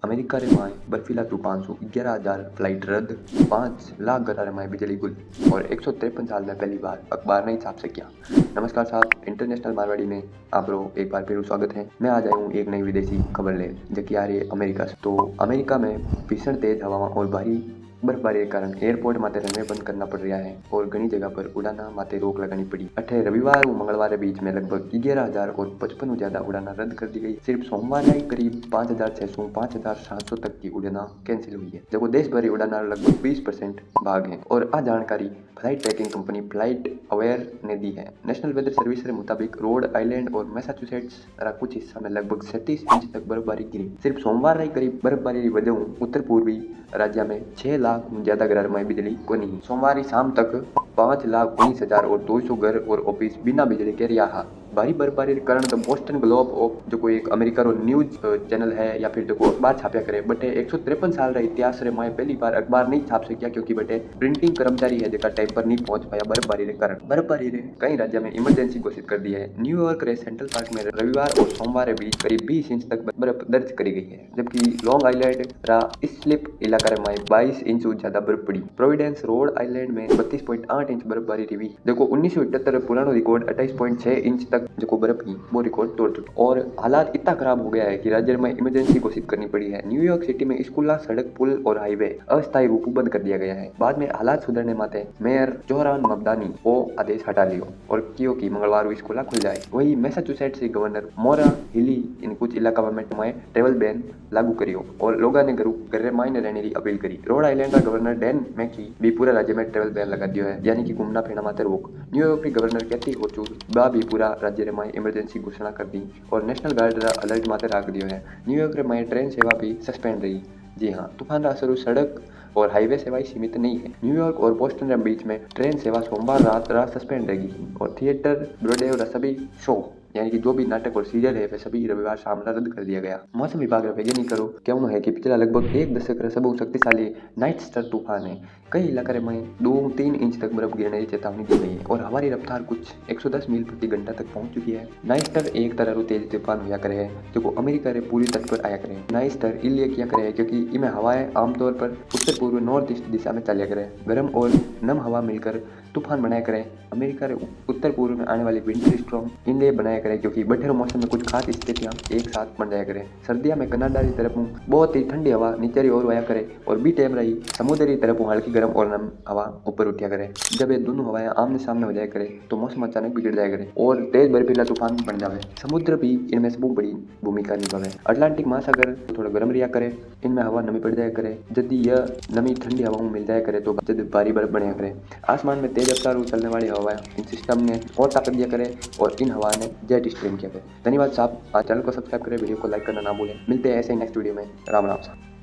America रे माए बर्फीला तूफान सु 11,000 फ्लाइट रद्द, 5 लाख घरां माए बिजली गुल और 153 साल में पहली बार अखबार नहीं छाप सकिया। नमस्कार साहब, इंटरनेशनल मारवाड़ी में आप लोग एक बार फिर स्वागत है। मैं आज आया हूँ एक नई विदेशी खबर ले जबकि आ रही है अमेरिका से। तो अमेरिका में भीषण तेज हवाओं और भारी बर्फबारी के कारण एयरपोर्ट माते रनवे बंद करना पड़ रहा है और घनी जगह पर उड़ाना माते रोक लगानी पड़ी। अठे रविवार और मंगलवार के बीच में लगभग 11,000 और 55 ज्यादा उड़ाना रद्द कर दी गई। सिर्फ सोमवार ही करीब 5,600 5,700 तक की उड़ाना कैंसिल हुई है, जब देश भरी उड़ाना लगभग 20% भाग है। और आ जानकारी flight tracking company flight aware ने दी है। नेशनल वेदर सर्विस के मुताबिक रोड आइलैंड और मैसाचुसेट्स रा कुछ हिस्सा में लगभग 37 इंच तक बर्फबारी गिरी। सिर्फ सोमवार ही करीब बर्फबारी की वजह उत्तर पूर्वी राज्य में 6 लाख ज्यादा घर में बिजली को नहीं। सोमवार शाम तक 5,19,200 घर और ऑफिस बिना बिजली के रहा। भारी बर्फबारी के कारण द बोस्टन ग्लोब ऑफ जो कोई एक अमेरिका रो न्यूज चैनल है या फिर जो अखबार छाप्या करे बटे 153 साल रे इतिहास रे माए पहली बार अखबार नहीं छाप सकिया क्योंकि बटे प्रिंटिंग कर्मचारी है जेका टाइम पर नहीं पहुंच पाया बर्फबारी के कारण। बर्फबारी रे कई राज्य में इमरजेंसी घोषित कर दी है। न्यूयॉर्क रे सेंट्रल पार्क में रविवार और सोमवार के बीच करीब 20 इंच तक बर्फ दर्ज करी गई है, जबकि लॉन्ग आइलैंड रा स्लिप इलाका रे माए 22 इंच ज्यादा बर्फ पड़ी। प्रोविडेंस रोड आइलैंड में 32.8 इंच बर्फबारी रही, देखो 1978 पुरानो रिकॉर्ड 28.6 इंच तक जो बर्फ की वो रिकॉर्ड तोड़ चुका। और हालात इतना खराब हो गया है कि राज्य में इमरजेंसी घोषित करनी पड़ी है। न्यूयॉर्क सिटी में स्कूल, सड़क, पुल और हाईवे अस्थायी रूप बंद कर दिया गया है। बाद में हालात सुधरने माते मेयर जोहरान ममदानी वो आदेश हटा लियो और कियो कि मंगलवार स्कूल खुल जाए। वही मैसाचुसेट्स के गवर्नर मोरा हिली इन कुछ इलाका में ट्रेवल बैन लागू करियो और लोगों ने घर मायने रहने की अपील करी। रोड आइलैंड का गवर्नर डैन मैकी भी पूरा राज्य में ट्रेवल बैन लगा दियो है, यानी कि घूमना फिरना माते रोक। न्यूयॉर्क के गवर्नर कैथी होचुर बा भी पूरा राज्य में इमरजेंसी घोषणा कर दी और नेशनल गार्ड अलर्ट माते रख दियो है। न्यूयॉर्क में ट्रेन सेवा भी सस्पेंड रही। जी हाँ, तूफान का असर सड़क और हाईवे सेवाएं सीमित नहीं है। न्यूयॉर्क और बोस्टन के बीच में ट्रेन सेवा सोमवार रात सस्पेंड रहेगी और थिएटर, ब्रॉडवे और सभी शो यानी कि जो भी नाटक और सीरियल है वे सभी रविवार शाम रद्द कर दिया गया। मौसम विभाग वैज्ञानिकों कहना है कि पिछला लगभग एक दशक रा सबसे शक्तिशाली नाइट स्टार तूफान है। कई इलाके में 2-3 इंच तक बर्फ गिरने की चेतावनी दी गई है और हमारी रफ्तार कुछ 110 मील प्रति घंटा तक पहुंच चुकी है। नाइट स्टार एक तरह तेज तूफान हुआ करे है जो अमेरिका रे पूरी तट पर आया करे। नाइट स्टार इसलिए किया करे क्योंकि इनमें हवाएं आमतौर पर उत्तर पूर्व नॉर्थ ईस्ट दिशा में चलिया करे। गर्म और नम हवा मिलकर तूफान बनाया करे। अमेरिका रे उत्तर पूर्व में आने वाली विंटर स्टॉर्म इनलिए बनाया करे क्योंकि बठेरो मौसम में कुछ खास स्थितियां एक साथ बन जाया करे। सर्दियों में कनाडा की तरफ बहुत ही ठंडी हवा नीचे ओर आया करे और बी टाइम रही समुद्र की तरफ हल्की गर्म और नम हवा ऊपर उठा करे। जब ये दोनों हवाएं आमने सामने हो जाया करे तो मौसम अचानक बिगड़ जाया करे और तेज बर्फीला तूफान बन जावे। समुद्र भी इनमें से बहुत बड़ी भूमिका निभावे। अटलांटिक महासागर थोड़ा गर्म रिया करे, इनमें हवा नमी पड़ जाया करे। यदि यह नमी ठंडी हवाओं मिल जाया करे तो जब भारी बर्फ बने करे। आसमान में तेज रफ्तार चलने वाली हवाएं इन सिस्टम ने और ताकत दिया करे और इन हवा ने जेट स्ट्रीम किया करे। धन्यवाद साहब, चैनल को सब्सक्राइब करें, वीडियो को लाइक करना ना भूलें। मिलते हैं ऐसे ही नेक्स्ट वीडियो में। राम राम साहब।